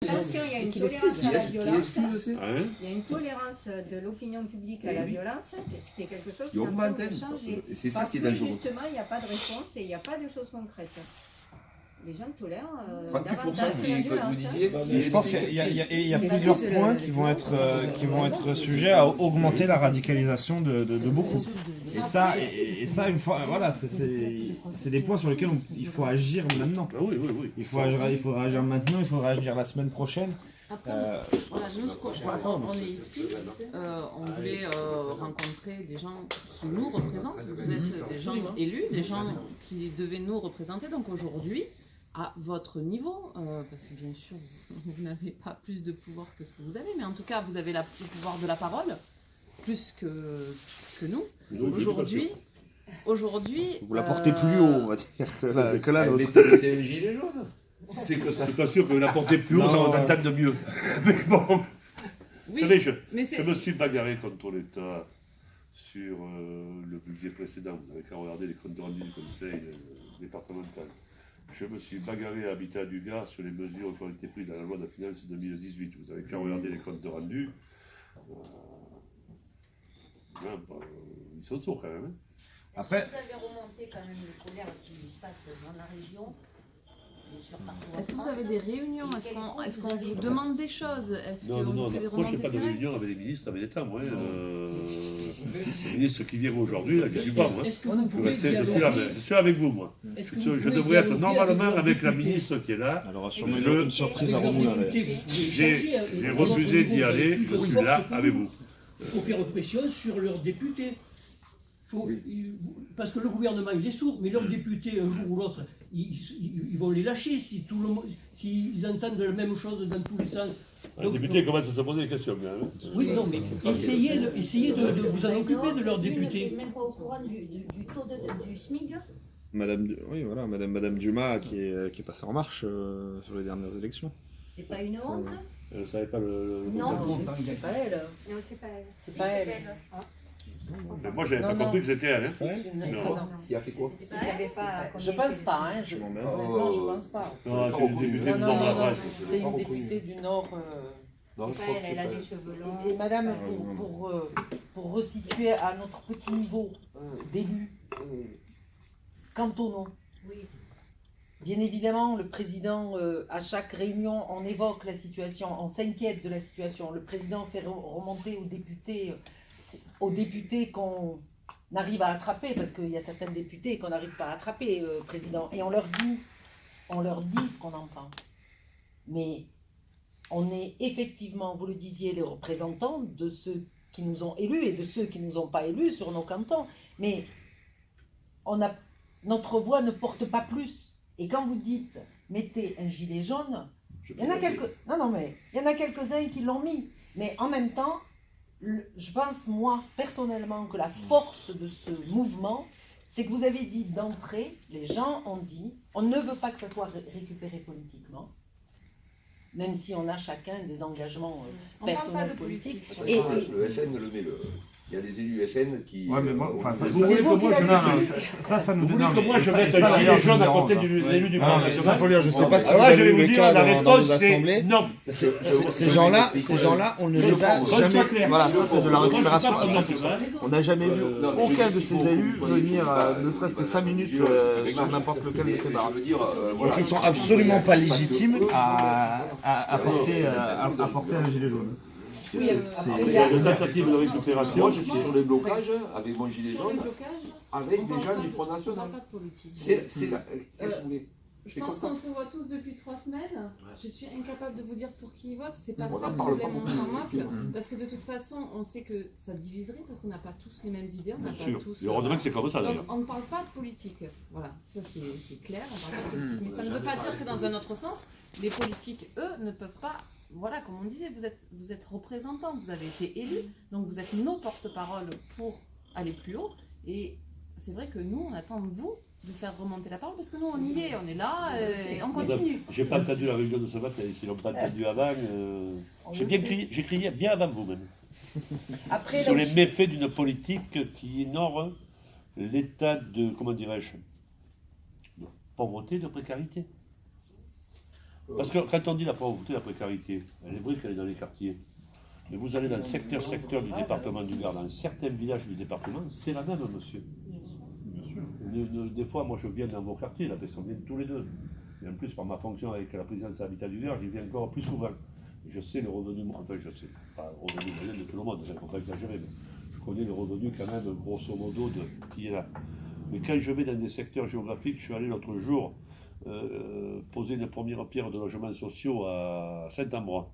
Attention, il y a une tolérance à la violence. Il y a une tolérance de l'opinion publique à la violence, ce qui est quelque chose qui Qui a augmente. changé. Et c'est ça Parce qui est que dangereux. justement, il n'y a pas de réponse et il n'y a pas de choses concrètes. Les gens tolèrent 38% davantage que la vous violence. disiez. Je pense qu'il y a plusieurs points qui vont être sujets à augmenter la radicalisation de beaucoup. Et ça, une fois, voilà, c'est des points sur lesquels il faut agir maintenant. Ah oui, oui, oui. Il faudra agir maintenant, il faudra agir la semaine prochaine. Après, voilà, nous, on est ici, on voulait rencontrer des gens qui nous représentent. Vous êtes des gens élus, des gens qui devaient nous représenter. Donc aujourd'hui, à votre niveau, parce que bien sûr, vous n'avez pas plus de pouvoir que ce que vous avez, mais en tout cas, vous avez le pouvoir de la parole, plus que nous. Aujourd'hui, Vous la portez plus haut, on va dire, que la nôtre. C'était un gilet jaune. C'est que ça. Je suis pas sûr que la portée plus haut, ça va entendre de mieux. Mais bon, vous savez, je me suis bagarré contre l'État sur le budget précédent. Vous n'avez qu'à regarder les comptes rendus du conseil départemental. Je me suis bagarré à Habitat du Gard sur les mesures qui ont été prises dans la loi de finances 2018. Vous avez qu'à regarder les comptes rendus. Ils sont sourds quand même. Après, vous avez remonté quand même le colère qui se passe dans la région. Est-ce que vous avez des réunions? Est-ce qu'on vous demande des choses? Est-ce Non, qu'on fait des moi je n'ai pas de remontées réunion avec les ministres, avec l'État, moi. Le ministre qui vient aujourd'hui, là, il vient du bas, moi. Je suis avec vous, moi. Je devrais être normalement avec la ministre qui est là. Alors, sûrement une surprise à Romoulin. J'ai refusé d'y aller, je suis là avec vous. Il faut faire pression sur leurs députés. Parce que le gouvernement il est sourd, mais leurs députés un jour ou l'autre, ils vont les lâcher s'ils entendent la même chose dans tous les sens. Les députés commencent à se poser des questions. Oui, non, mais essayez de vous en occuper de leurs députés. Vous n'êtes même pas au courant du taux du SMIC. Madame Dumas qui est passée en marche sur les dernières élections. C'est pas une honte? Elle ne savait pas le Non, C'est pas elle. Non, c'est pas elle. C'est pas elle. Mais moi, j'avais pas compris que c'était elle. Non. Qui a fait quoi? Je pense pas, hein. Honnêtement, je pense pas. Non, c'est une députée du Nord de la France. C'est une députée du Nord. Non, je crois que Elle a des cheveux longs. Et madame, pour resituer à notre petit niveau d'élus cantonaux, Oui. bien évidemment, le président, à chaque réunion, on évoque la situation, on s'inquiète de la situation. Le président fait remonter aux députés qu'on arrive à attraper, parce qu'il y a certains députés qu'on n'arrive pas à attraper, président. Et on leur dit ce qu'on entend. Mais on est effectivement, vous le disiez, les représentants de ceux qui nous ont élus et de ceux qui ne nous ont pas élus sur nos cantons. Mais notre voix ne porte pas plus. Et quand vous dites mettez un gilet jaune, il y en a quelques-uns qui l'ont mis. Mais en même temps, je pense moi personnellement que la force de ce mouvement, c'est que vous avez dit d'entrée, les gens ont dit, on ne veut pas que ça soit récupéré politiquement. Même si on a chacun des engagements personnels politiques. Et le FN le met Il y a les élus FN qui. Ouais, mais moi, enfin, ça, Vous voulez que moi ça nous Vous voulez dérange. que moi je mette un gilet jaune à côté des élus du Parlement Ça, faut lire, je sais pas si vous Alors là, je avez vais eu vous le dire, cas la dans nos réponse c'est assemblées. non. Ces gens-là, on ne les a jamais. Voilà, ça c'est de la récupération à 100%. On n'a jamais vu aucun de ces élus venir, ne serait-ce que 5 minutes sur n'importe lequel de ces bars. Donc ils sont absolument pas légitimes à porter un gilet jaune. Il y a une tentative de récupération. Moi je suis sur les blocages avec mon gilet jaune, avec des gens du Front National. Qu'est-ce que vous voulez? Je pense qu'on se voit tous depuis 3 semaines. Je suis incapable de vous dire pour qui ils votent. C'est pas On ça en le parle problème, pas on s'en beaucoup. moque. Parce que de toute façon, on sait que ça diviserait parce qu'on n'a pas tous les mêmes idées. On n'a Bien pas sûr. tous. Et heureusement que c'est comme ça Donc d'ailleurs. on ne parle pas de politique. Voilà, ça c'est clair. On parle pas de politique. Mais ça ne veut pas dire que dans un autre sens, les politiques, eux, ne peuvent pas. Voilà, comme on disait, vous êtes représentants, vous avez été élus, donc vous êtes nos porte-parole pour aller plus haut. Et c'est vrai que nous, on attend de vous de faire remonter la parole parce que nous, on y est, on est là et on continue. J'ai pas entendu la réunion de ce matin, s'ils l'ont pas entendu avant. J'ai crié bien avant vous même. Après, Sur les méfaits d'une politique qui ignore l'état de, comment dirais-je, de pauvreté, de précarité. Parce que quand on dit la pauvreté, la précarité, elle est vraie qu'elle est dans les quartiers. Mais vous allez dans le secteur du département du Gard, dans certains villages du département, c'est la même, monsieur. Bien sûr. Des fois, moi, je viens dans vos quartiers, là, parce qu'on vient tous les deux. Et en plus, par ma fonction avec la présidence de l'habitat du Gard, j'y viens encore plus souvent. Je sais le revenu, enfin, je sais, pas le revenu moyen de tout le monde, il ne faut pas exagérer, mais je connais le revenu quand même, grosso modo, qui est là. Mais quand je vais dans des secteurs géographiques, je suis allé l'autre jour poser les premières pierres de logements sociaux à Saint-Ambrois.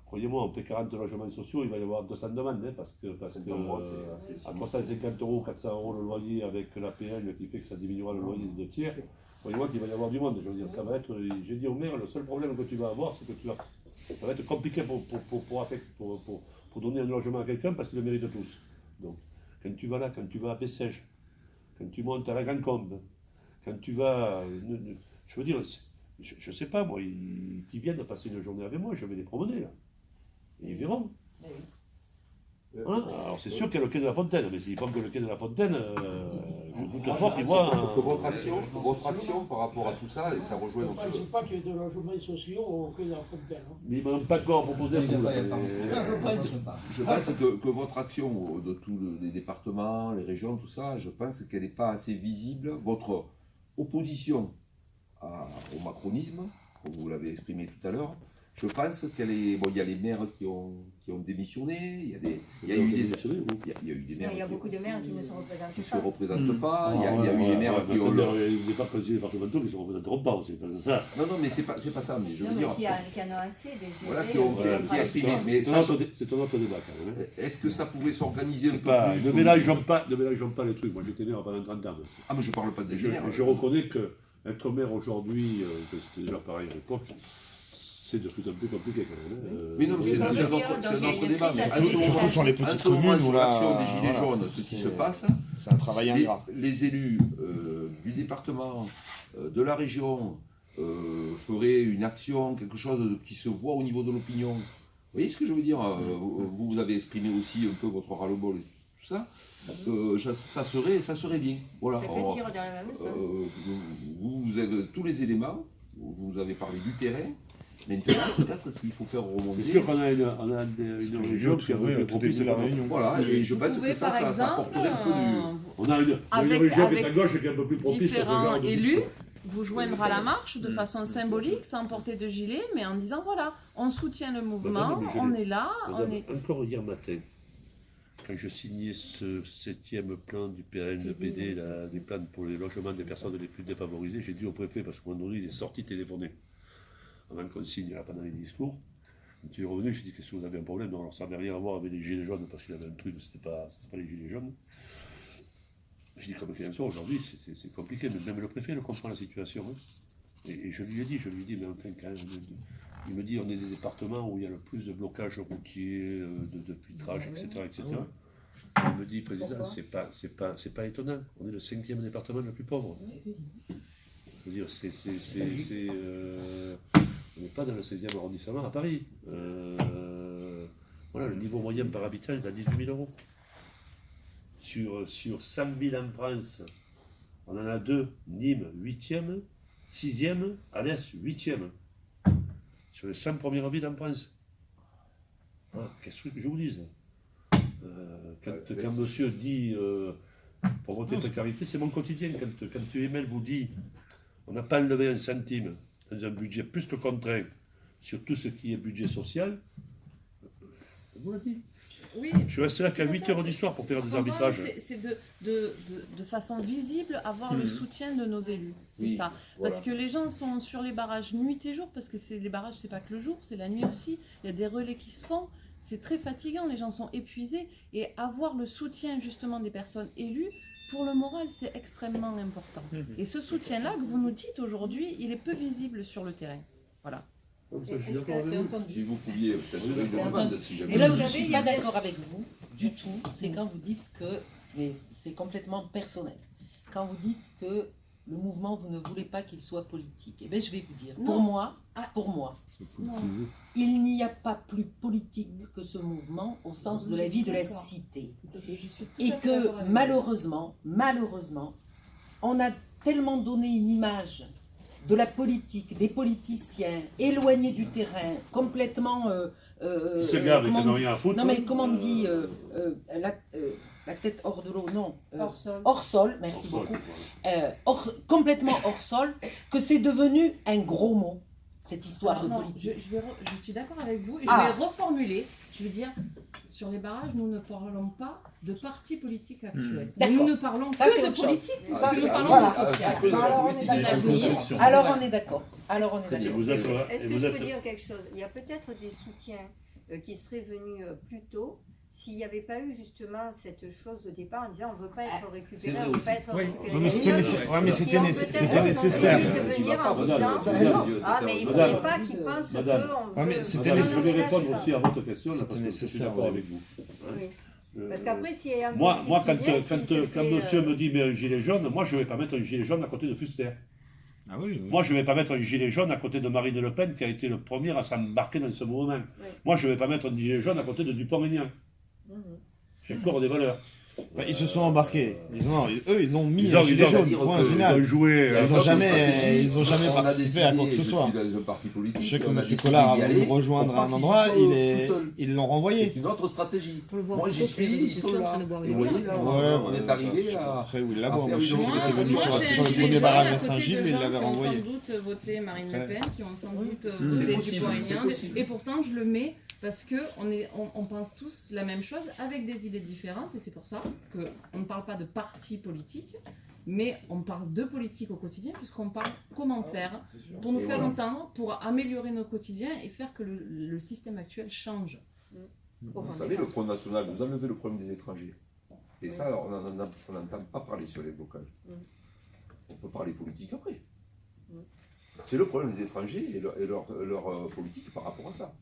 Croyez-moi, on fait 40 logements sociaux, il va y avoir 200 demandes, hein, parce que à 350 €, 400 € le loyer avec l'APL qui fait que ça diminuera le loyer de 2 tiers, croyez-moi qu'il va y avoir du monde. Je veux dire, ça va être, j'ai dit au maire, le seul problème que tu vas avoir, c'est que ça va être compliqué pour donner un logement à quelqu'un parce qu'il le mérite tous. Donc, quand tu vas là, quand tu vas à Bessèges, quand tu montes à la Grande Combe, quand tu vas, je veux dire, je sais pas moi, qui viennent passer une journée avec moi, je vais les promener là. Et ils verront. Voilà. Alors c'est sûr qu'il y a le quai de la Fontaine, mais s'ils pensent que le quai de la Fontaine, je doute fort qu'ils voient. Votre action par rapport à tout ça, et ça rejoint. Je ne pense pas qu'il y ait de logements sociaux au quai de la Fontaine. Mais ils ne m'ont pas encore proposé. Je pense que votre action de tous les départements, les régions, tout ça, je pense qu'elle n'est pas assez visible. Votre opposition au macronisme, comme vous l'avez exprimé tout à l'heure, je pense qu'il y a les maires qui ont démissionné, il y a eu des maires. Il y a beaucoup de maires qui ne se représentent pas. Qui ne se représentent pas, il y a eu des maires qui ont. Il n'y a pas que les départementaux qui ne se représenteront pas aussi, c'est ça. Non, mais c'est pas ça, mais je veux dire. Qui en ont assez des voilà, qui ont exprimé. Mais c'est un autre débat quand même. Est-ce que ça pouvait s'organiser un peu plus? Ne mélangeons pas les trucs. Moi j'étais maire pendant 30 ans. Ah, mais je ne parle pas des maires. Je reconnais qu'être maire aujourd'hui, c'était déjà pareil à l'époque. C'est de plus en plus compliqué quand même. Mais non, c'est un autre débat. Surtout sur les petites communes où l'action des Gilets jaunes, ce qui se passe, c'est un travail ingrat. Les élus du département, de la région, feraient une action, quelque chose qui se voit au niveau de l'opinion. Vous voyez ce que je veux dire? Vous avez exprimé aussi un peu votre ras-le-bol et tout ça. Ça serait bien. Voilà. Vous avez tous les éléments, vous avez parlé du terrain. Maintenant, peut-être qu'il faut faire remonter. C'est sûr qu'on a une région qui a beaucoup propice la Réunion. Voilà, et je pense que ça apporterait un peu du. On a une région qui est à gauche qui est un peu plus propice. Différents élus vous joindre à la marche de façon symbolique, sans porter de gilet, mais en disant voilà, on soutient le mouvement, on est là, on est. Encore hier matin, quand je signais ce 7e plan du PNPD, des plans pour les logements des personnes les plus défavorisées, j'ai dit au préfet, parce qu'à un moment donné, il est sorti téléphoner. Avant qu'on signe là pendant les discours, quand il est revenu, je lui ai dit qu'est-ce que vous avez un problème? Non, alors ça n'avait rien à voir avec les gilets jaunes parce qu'il avait un truc, mais c'était pas les gilets jaunes. J'ai dit comme qu'il en soit aujourd'hui, c'est compliqué, mais même le préfet le comprend la situation. Hein. Et je lui ai dit, mais enfin quand même, il me dit on est des départements où il y a le plus de blocages routiers, de filtrage, etc. Il me dit, président, c'est pas étonnant, on est le 5e département le plus pauvre. Je veux dire, on n'est pas dans le 16e arrondissement à Paris. Voilà, le niveau moyen par habitant est à 18 000 €. Sur 100 000 en France, on en a 2, Nîmes 8e, 6e, Alès 8e. Sur les 100 premières villes en France. Voilà, qu'est-ce que je vous dise? Quand monsieur dit pour voter précarité, c'est mon quotidien. Quand UML vous dit on n'a pas enlevé un centime dans un budget plus que contraint sur tout ce qui est budget social, je vous l'ai dit. Oui, je reste là qu'à 8 heures du soir pour faire des arbitrages. C'est de façon visible avoir le soutien de nos élus. C'est ça. Voilà. Parce que les gens sont sur les barrages nuit et jour, parce que les barrages, c'est pas que le jour, c'est la nuit aussi. Il y a des relais qui se font. C'est très fatigant, les gens sont épuisés. Et avoir le soutien justement des personnes élues, pour le moral, c'est extrêmement important. Et ce soutien-là que vous nous dites aujourd'hui, il est peu visible sur le terrain. Voilà. Si vous pouviez, ça serait une demande. Si jamais. Et là, vous avez, il y a d'accord avec vous, du tout, c'est quand vous dites que, mais c'est complètement personnel, quand vous dites que le mouvement, vous ne voulez pas qu'il soit politique. Eh bien, je vais vous dire, pour moi, il n'y a pas plus politique que ce mouvement au sens de la vie de la cité. Et que malheureusement, on a tellement donné une image de la politique, des politiciens, éloignés du terrain, complètement... Qui se gavent et qui n'ont rien à foutre. Non mais comment on dit la tête hors de l'eau, non. Hors sol. Hors sol, merci Hors sol, beaucoup. voilà. Complètement hors sol, que c'est devenu un gros mot, cette histoire de Non, politique. je suis d'accord avec vous. Je Ah. vais reformuler. Je veux dire, sur les barrages, nous ne parlons pas de partis politiques actuels. D'accord. Nous ne parlons Ça, c'est que de autre chose. politique. Ça, Nous c'est- parlons voilà. de social. Alors on est d'accord. Alors on est d'accord. Alors on est Et d'accord. vous êtes, Est-ce et que vous je êtes peux dire quelque chose? Il y a peut-être des soutiens qui seraient venus plus tôt s'il n'y avait pas eu justement cette chose au départ en disant on ne veut pas être récupéré, vrai on ne veut aussi. pas être récupéré. Non, mais c'était Qui ont peut-être nécessaire. envie de venir en disant ah mais il ne Madame, faudrait pas qu'ils pensent Madame. qu'on Ouais, mais veut... c'était Madame, Non, je non, vais mais là, répondre je aussi à votre question, là, C'était parce que je suis nécessaire, d'accord oui. avec vous. Oui. Euh, Parce qu'après, s'il y a un moi, politique quand, qui vient, quand, s'il se quand fait, monsieur me dit mais un gilet jaune, moi je ne vais pas mettre un gilet jaune à côté de Fuster. Ah oui, Moi je ne vais pas mettre un gilet jaune à côté de Marine Le Pen qui a été le premier à s'embarquer dans ce mouvement. Oui. Moi je ne vais pas mettre un gilet jaune à côté de Dupont-Aignan. Mhm. J'ai encore des valeurs. Enfin, ils se sont embarqués. Ils ont mis Ils un ont- gilet ils ont- jaune, ils ont- point ils ont Ils ont final. joué. Ils ont jamais On a participé à quoi que ce décidé, soit. Je suis dans un parti politique. Je sais que on a M. décidé Collard d'y a aller voulu rejoindre pour un pas endroit, qu'ils soient tout seuls. ils l'ont renvoyé. C'est une autre stratégie. On le voit Moi en j'y photo, suis, c'est ils sont en là. train de boire Et une vous voyez bière. là, on est arrivé à... Après, oui, là, à bon, faire moi, je sais une qu'il était venu Moi, sur j'ai le un gilet premier jaune barrage à à côté Saint-Gilles, de mais il gens l'avait qui ont sans renvoyé. doute voté Marine Le Pen, qui ont sans doute C'est voté possible, Dupont-Aignan. c'est possible. Et pourtant, je le mets parce qu'on pense tous la même chose avec des idées différentes. Et c'est pour ça qu'on ne parle pas de parti politique, mais on parle de politique au quotidien, puisqu'on parle comment faire pour nous Et faire voilà. entendre, pour améliorer nos quotidiens et faire que le système actuel change. Vous savez, le Front National, vous enlevez le problème des étrangers. Et ça, on n'entend pas parler sur les blocages. On peut parler politique après. C'est le problème des étrangers et leur politique par rapport à ça.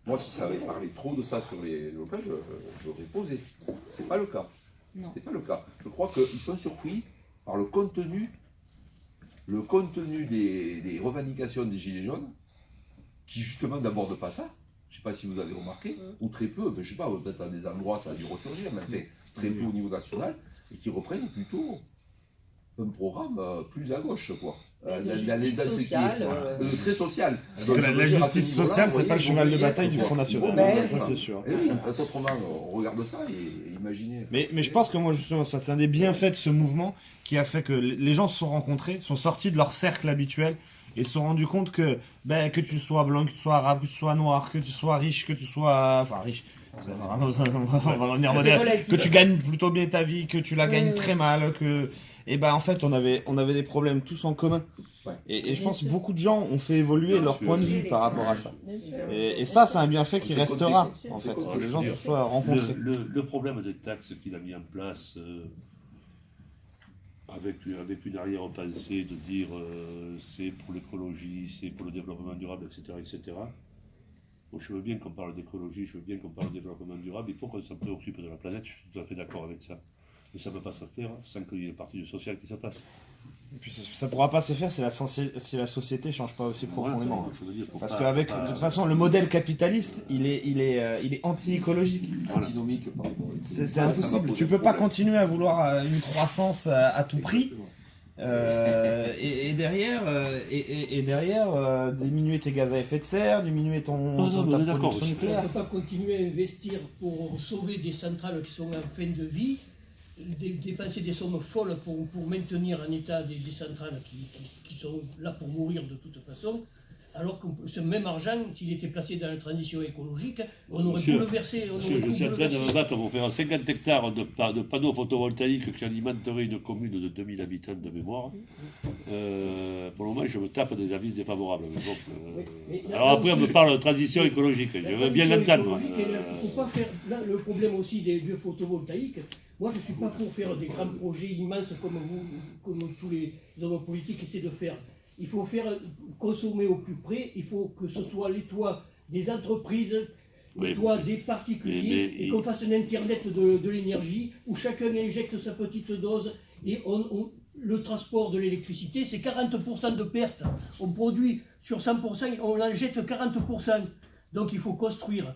Moi, si ça avait parlé trop de ça sur les blocages, j'aurais posé. C'est pas le cas. Non. C'est pas le cas. Je crois qu'ils sont surpris par le contenu des revendications des Gilets jaunes, qui justement n'abordent pas ça. Je ne sais pas si vous avez remarqué, ou très peu, enfin, je ne sais pas, peut-être à des endroits ça a dû ressurgir, mais enfin, très peu au niveau national, et qui reprennent plutôt un programme plus à gauche, quoi. De Dans justice ce qui est, sociale, très social. Parce Donc, que je la veux dire, à ce justice niveau-là, sociale, vous c'est pas le voyez, cheval ils de vont y bataille être, du quoi. Front National. Ben, Ça, c'est sûr. Et oui, parce autrement, on regarde ça et imaginez. Mais je pense que moi, justement, ça, c'est un des bienfaits de ce mouvement qui a fait que les gens se sont rencontrés, sont sortis de leur cercle habituel et se sont rendus compte que, que tu sois blanc, que tu sois arabe, que tu sois noir, que tu sois riche, que tu sois... Enfin, riche. On va revenir moderne. Que tu gagnes plutôt bien ta vie, que tu la gagnes très mal, que... Et ben en fait, on avait des problèmes tous en commun. Ouais. Et je pense que beaucoup de gens ont fait évoluer Bien leur sûr. point de vue par rapport à ça. Bien sûr. Et ça, c'est un bienfait qui C'est restera, compté. en C'est fait, compté. que les gens Je veux se dire, soient rencontrés. Le problème des taxes qu'il a mis en place avec une arrière-pensée de dire c'est pour l'écologie, c'est pour le développement durable, etc. etc. Bon, je veux bien qu'on parle d'écologie, je veux bien qu'on parle de développement durable, il faut qu'on s'en préoccupe de la planète, je suis tout à fait d'accord avec ça. Mais ça ne peut pas se faire sans qu'il y ait une partie du social qui se fasse. Et puis ça ne pourra pas se faire si la société ne change pas aussi profondément. Voilà, je veux dire, faut Parce pas- qu'avec, pas- de toute façon, le modèle capitaliste, il est anti-écologique. Antinomique par rapport à C'est impossible. Tu peux pas continuer à vouloir une croissance à tout prix. Et derrière, diminuer tes gaz à effet de serre, diminuer ta on est d'accord production aussi. On nucléaire. ne peut pas continuer à investir pour sauver des centrales qui sont en fin de vie, dépenser des sommes folles pour maintenir en état des centrales qui sont là pour mourir de toute façon, alors que ce même argent, s'il était placé dans la transition écologique, on aurait Monsieur, bouleversé. Monsieur, je suis en train de me battre pour faire 50 hectares de panneaux photovoltaïques qui alimenteraient une commune de 2000 habitants de mémoire. Pour le moment, je me tape des avis défavorables. Mais bon, Mais là, alors après, on aussi, me parle de transition écologique. Je veux bien l'entendre. Il ne faut pas faire. Là, le problème aussi des lieux photovoltaïques, moi je ne suis pas pour faire des grands projets immenses comme tous les hommes politiques essaient de faire. Il faut faire consommer au plus près, il faut que ce soit les toits des entreprises, les toits des particuliers, et qu'on fasse un internet de l'énergie où chacun injecte sa petite dose et le transport de l'électricité, c'est 40% de perte. On produit sur 100%, on en jette 40%. Donc il faut construire.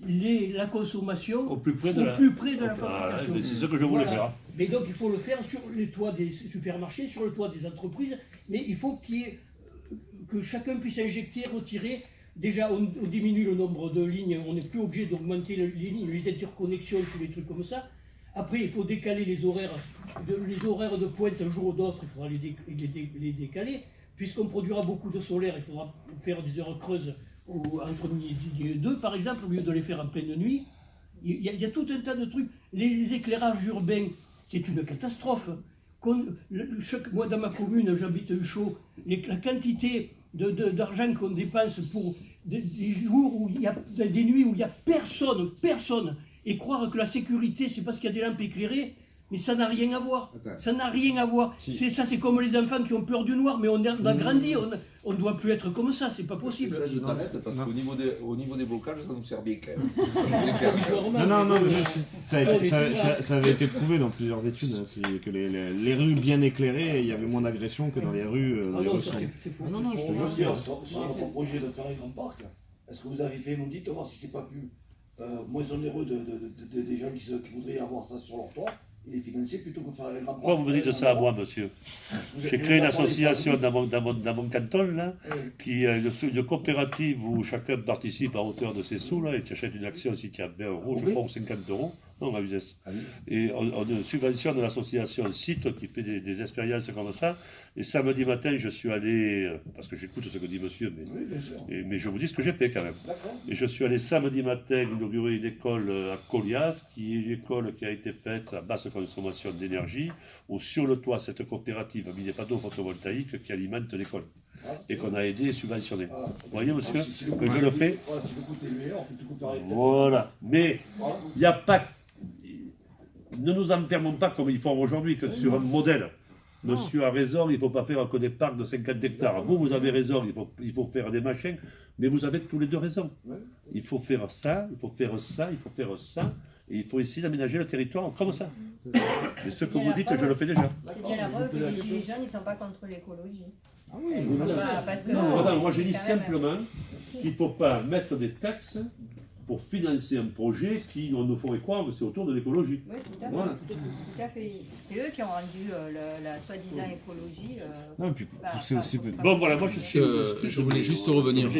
la consommation au plus près de la fabrication. C'est ce que je voulais faire. Mais donc il faut le faire sur les toits des supermarchés, sur le toit des entreprises, mais il faut que chacun puisse injecter, retirer. Déjà, on diminue le nombre de lignes, on n'est plus obligé d'augmenter les lignes, les interconnexions, tous les trucs comme ça. Après, il faut décaler les horaires de pointe un jour ou d'autre, il faudra les décaler. Puisqu'on produira beaucoup de solaire, il faudra faire des heures creuses entre midi et 2, par exemple, au lieu de les faire en pleine nuit. Il y a tout un tas de trucs. Les éclairages urbains, c'est une catastrophe. Moi, dans ma commune, j'habite Huchot, la quantité d'argent qu'on dépense pour des jours où il y a des nuits où il n'y a personne, et croire que la sécurité, c'est parce qu'il y a des lampes éclairées, mais ça n'a rien à voir. Ça n'a rien à voir. Si. C'est comme les enfants qui ont peur du noir, mais on a grandi, on ne doit plus être comme ça, c'est pas possible. Ça, je t'arrête parce qu'au niveau des blocages, ça nous sert bien quand même. Non, ça avait été prouvé dans plusieurs études, que les rues bien éclairées, il y avait moins d'agressions que dans les rues. C'est faux. Non, je te jure, sur votre projet de faire un grand parc, est-ce que vous avez fait l'audit, voir si c'est pas plus moins onéreux des gens qui voudraient avoir ça sur leur toit? Il est financé plutôt que faire un grand parc. Pourquoi vous me dites ça à moi, monsieur? J'ai créé une association dans mon canton, là, qui est une coopérative où chacun participe à hauteur de ses sous, là, et tu achètes une action si tu as 20 euros, je crois, ou 50 euros. Non, à Uzès. Et on subventionne l'association Site qui fait des expériences comme ça. Et samedi matin, je suis allé, parce que j'écoute ce que dit monsieur, mais je vous dis ce que j'ai fait quand même. Et je suis allé samedi matin inaugurer une école à Colias, qui est une école qui a été faite à basse consommation d'énergie, où sur le toit, cette coopérative a mis des panneaux photovoltaïques qui alimentent l'école. Et qu'on a aidé et subventionné. Vous voyez, monsieur, que je le fais. Voilà. Mais il n'y a pas. Ne nous enfermons pas comme ils font aujourd'hui, que sur un modèle. Monsieur a raison, il ne faut pas faire que des parcs de 50 hectares. Vous avez raison, il faut faire des machins, mais vous avez tous les deux raison. Il faut faire ça, il faut faire ça, il faut faire ça, et il faut essayer d'aménager le territoire comme ça. Et ce que vous dites, je le fais déjà. C'est bien la preuve que les gilets jaunes, ils ne sont pas contre l'écologie. Ah oui, parce que, moi j'ai dit simplement qu'il ne faut pas mettre des taxes pour financer un projet qui nous ferait croire que c'est autour de l'écologie. Oui, tout à fait. Voilà. Tout à fait. C'est eux qui ont rendu la soi-disant écologie. Non, et puis pousser aussi. Bon, voilà, moi je voulais juste revenir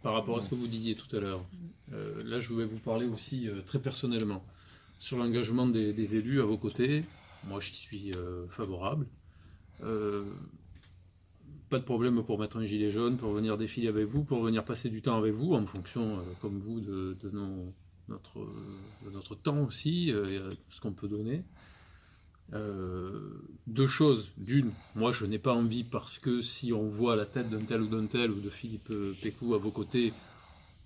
par rapport à ce que vous disiez tout à l'heure. Là, je vais vous parler aussi très personnellement sur l'engagement des élus à vos côtés. Moi, j'y suis favorable. Pas de problème pour mettre un gilet jaune, pour venir défiler avec vous, pour venir passer du temps avec vous, en fonction, comme vous, de notre temps aussi, et ce qu'on peut donner. Deux choses. D'une, moi je n'ai pas envie, parce que si on voit la tête d'un tel ou de Philippe Pécou à vos côtés,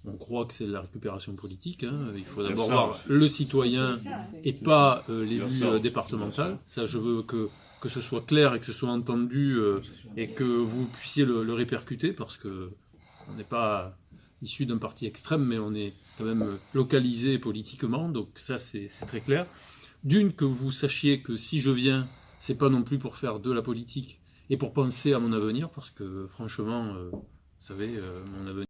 on croit que c'est de la récupération politique. Il faut d'abord voir le citoyen et pas l'élu départemental. Ça, je veux que ce soit clair et que ce soit entendu et que vous puissiez le répercuter, parce qu'on n'est pas issu d'un parti extrême, mais on est quand même localisé politiquement, donc ça c'est très clair. D'une, que vous sachiez que si je viens, c'est pas non plus pour faire de la politique et pour penser à mon avenir, parce que franchement, vous savez, mon avenir...